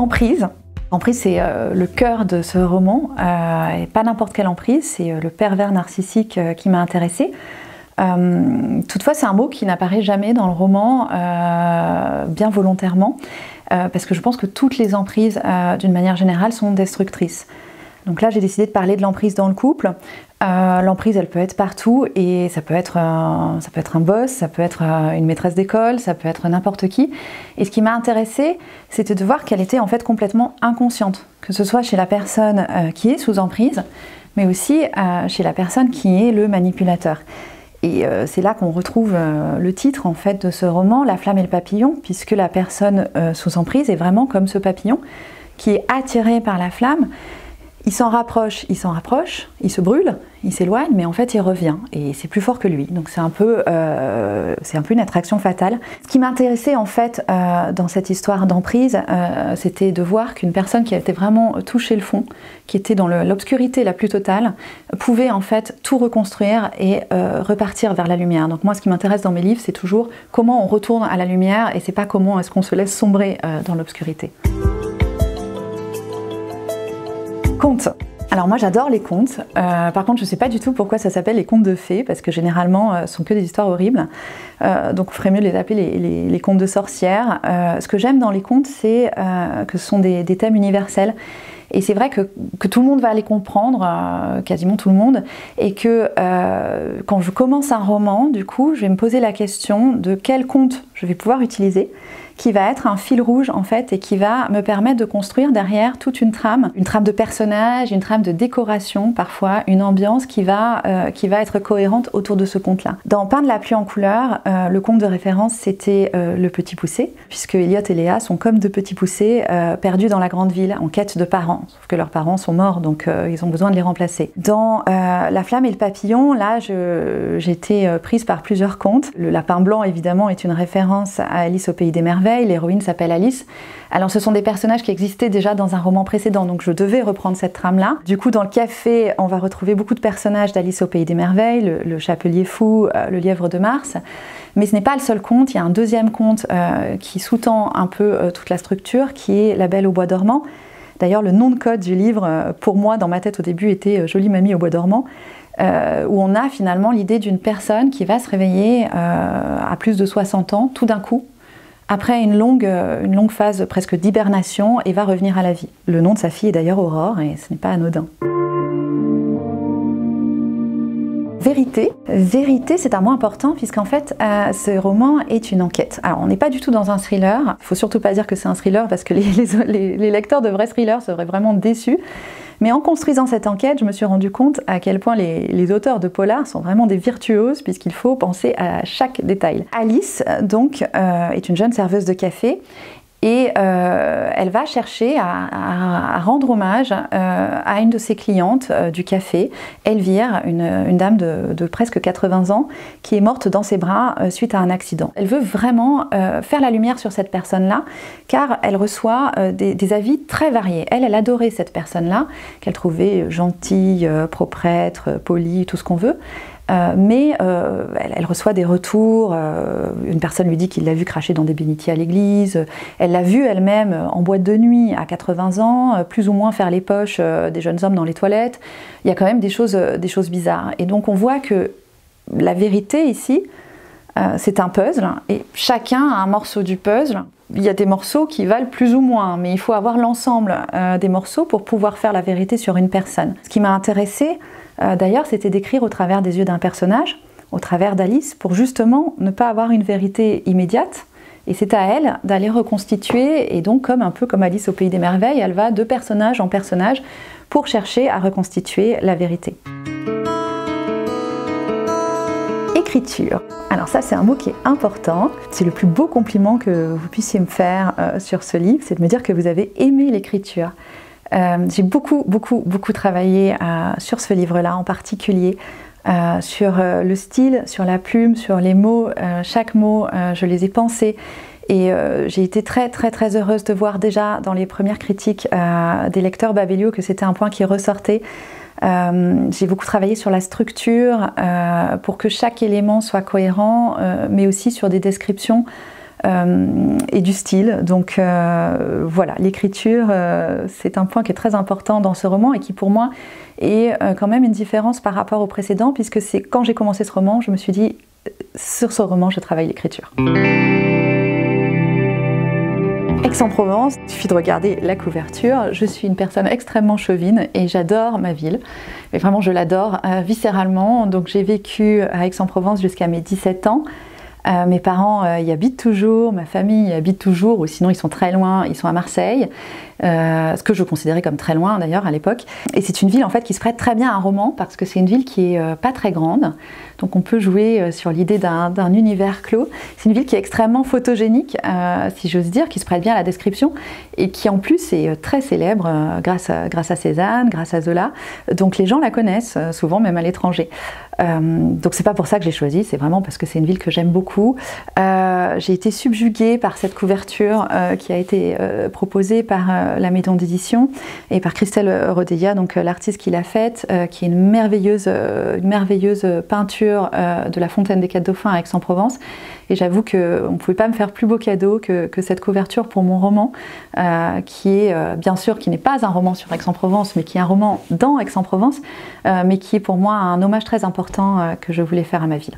Emprise. Emprise, c'est le cœur de ce roman, et pas n'importe quelle emprise, c'est le pervers narcissique qui m'a intéressée. Toutefois, c'est un mot qui n'apparaît jamais dans le roman, bien volontairement, parce que je pense que toutes les emprises, d'une manière générale, sont destructrices. Donc là, j'ai décidé de parler de l'emprise dans le couple. L'emprise, elle peut être partout, et ça peut être un boss, ça peut être une maîtresse d'école, ça peut être n'importe qui. Et ce qui m'a intéressée, c'était de voir qu'elle était en fait complètement inconsciente, que ce soit chez la personne qui est sous emprise, mais aussi chez la personne qui est le manipulateur. Et c'est là qu'on retrouve le titre en fait de ce roman, La flamme et le papillon, puisque la personne sous emprise est vraiment comme ce papillon qui est attiré par la flamme. Il s'en rapproche, il se brûle, il s'éloigne, mais en fait il revient et c'est plus fort que lui. Donc c'est un peu une attraction fatale. Ce qui m'intéressait en fait dans cette histoire d'emprise, c'était de voir qu'une personne qui était vraiment touché le fond, qui était dans l'obscurité la plus totale, pouvait en fait tout reconstruire et repartir vers la lumière. Donc moi, ce qui m'intéresse dans mes livres, c'est toujours comment on retourne à la lumière et c'est pas comment est-ce qu'on se laisse sombrer dans l'obscurité. Contes. Alors moi j'adore les contes, par contre je ne sais pas du tout pourquoi ça s'appelle les contes de fées, parce que généralement ce sont que des histoires horribles, donc il ferait mieux de les appeler les contes de sorcières. Ce que j'aime dans les contes, c'est que ce sont des thèmes universels, et c'est vrai que tout le monde va les comprendre, quasiment tout le monde, et que quand je commence un roman, du coup je vais me poser la question de quel conte je vais pouvoir utiliser, qui va être un fil rouge en fait et qui va me permettre de construire derrière toute une trame de personnages, une trame de décoration parfois, une ambiance qui va être cohérente autour de ce conte-là. Dans Peindre la pluie en couleurs, le conte de référence c'était Le Petit Poucet, puisque Elliot et Léa sont comme deux petits poucets perdus dans la grande ville en quête de parents, sauf que leurs parents sont morts donc ils ont besoin de les remplacer. Dans La flamme et le papillon, là j'ai été prise par plusieurs contes. Le lapin blanc évidemment est une référence à Alice au pays des merveilles. L'héroïne s'appelle Alice. Alors ce sont des personnages qui existaient déjà dans un roman précédent, donc je devais reprendre cette trame-là. Du coup, dans le café, on va retrouver beaucoup de personnages d'Alice au pays des merveilles, le chapelier fou, le lièvre de Mars. Mais ce n'est pas le seul conte, il y a un deuxième conte qui sous-tend un peu toute la structure, qui est La Belle au bois dormant. D'ailleurs, le nom de code du livre, pour moi, dans ma tête au début, était Jolie mamie au bois dormant. Où on a finalement l'idée d'une personne qui va se réveiller à plus de 60 ans, tout d'un coup, après une longue phase presque d'hibernation, et va revenir à la vie. Le nom de sa fille est d'ailleurs Aurore, et ce n'est pas anodin. Vérité. Vérité, c'est un mot important puisqu'en fait, ce roman est une enquête. Alors, on n'est pas du tout dans un thriller. Il ne faut surtout pas dire que c'est un thriller parce que les lecteurs de vrais thrillers seraient vraiment déçus. Mais en construisant cette enquête, je me suis rendu compte à quel point les auteurs de polar sont vraiment des virtuoses puisqu'il faut penser à chaque détail. Alice, donc, est une jeune serveuse de café. Et elle va chercher à rendre hommage à une de ses clientes du café, Elvire, une dame de presque 80 ans, qui est morte dans ses bras suite à un accident. Elle veut vraiment faire la lumière sur cette personne-là, car elle reçoit des avis très variés. Elle adorait cette personne-là, qu'elle trouvait gentille, proprêtre, polie, tout ce qu'on veut. Mais elle reçoit des retours, une personne lui dit qu'il l'a vue cracher dans des bénitiers à l'église, elle l'a vue elle-même en boîte de nuit à 80 ans, plus ou moins faire les poches des jeunes hommes dans les toilettes. Il y a quand même des choses bizarres. Et donc on voit que la vérité ici, c'est un puzzle, et chacun a un morceau du puzzle. Il y a des morceaux qui valent plus ou moins, mais il faut avoir l'ensemble des morceaux pour pouvoir faire la vérité sur une personne. Ce qui m'a intéressée, d'ailleurs, c'était d'écrire au travers des yeux d'un personnage, au travers d'Alice, pour justement ne pas avoir une vérité immédiate. Et c'est à elle d'aller reconstituer, et donc un peu comme Alice au pays des merveilles, elle va de personnage en personnage pour chercher à reconstituer la vérité. Écriture. Alors ça, c'est un mot qui est important. C'est le plus beau compliment que vous puissiez me faire sur ce livre, c'est de me dire que vous avez aimé l'écriture. J'ai beaucoup travaillé sur ce livre-là en particulier, sur le style, sur la plume, sur les mots. Chaque mot, je les ai pensés. Et j'ai été très heureuse de voir déjà dans les premières critiques des lecteurs Babelio que c'était un point qui ressortait. J'ai beaucoup travaillé sur la structure pour que chaque élément soit cohérent, mais aussi sur des descriptions et du style. Donc voilà, l'écriture, c'est un point qui est très important dans ce roman et qui pour moi est quand même une différence par rapport au précédent, puisque c'est quand j'ai commencé ce roman, je me suis dit, sur ce roman, je travaille l'écriture. Aix-en-Provence, il suffit de regarder la couverture. Je suis une personne extrêmement chauvine et j'adore ma ville. Mais vraiment, je l'adore viscéralement. Donc j'ai vécu à Aix-en-Provence jusqu'à mes 17 ans. Mes parents y habitent toujours, ma famille y habite toujours, ou sinon ils sont très loin, ils sont à Marseille, ce que je considérais comme très loin d'ailleurs à l'époque. Et c'est une ville en fait qui se prête très bien à un roman parce que c'est une ville qui est pas très grande, donc on peut jouer sur l'idée d'un univers clos. C'est une ville qui est extrêmement photogénique, si j'ose dire, qui se prête bien à la description et qui en plus est très célèbre grâce à Cézanne, grâce à Zola. Donc les gens la connaissent souvent, même à l'étranger. Donc c'est pas pour ça que j'ai choisi, c'est vraiment parce que c'est une ville que j'aime beaucoup. J'ai été subjuguée par cette couverture qui a été proposée par la maison d'édition et par Christelle Rodeillat, donc l'artiste qui l'a faite, qui est une merveilleuse peinture de la Fontaine des Quatre Dauphins à Aix-en-Provence. Et j'avoue qu'on ne pouvait pas me faire plus beau cadeau que cette couverture pour mon roman, qui est bien sûr, qui n'est pas un roman sur Aix-en-Provence, mais qui est un roman dans Aix-en-Provence, mais qui est pour moi un hommage très important que je voulais faire à ma ville.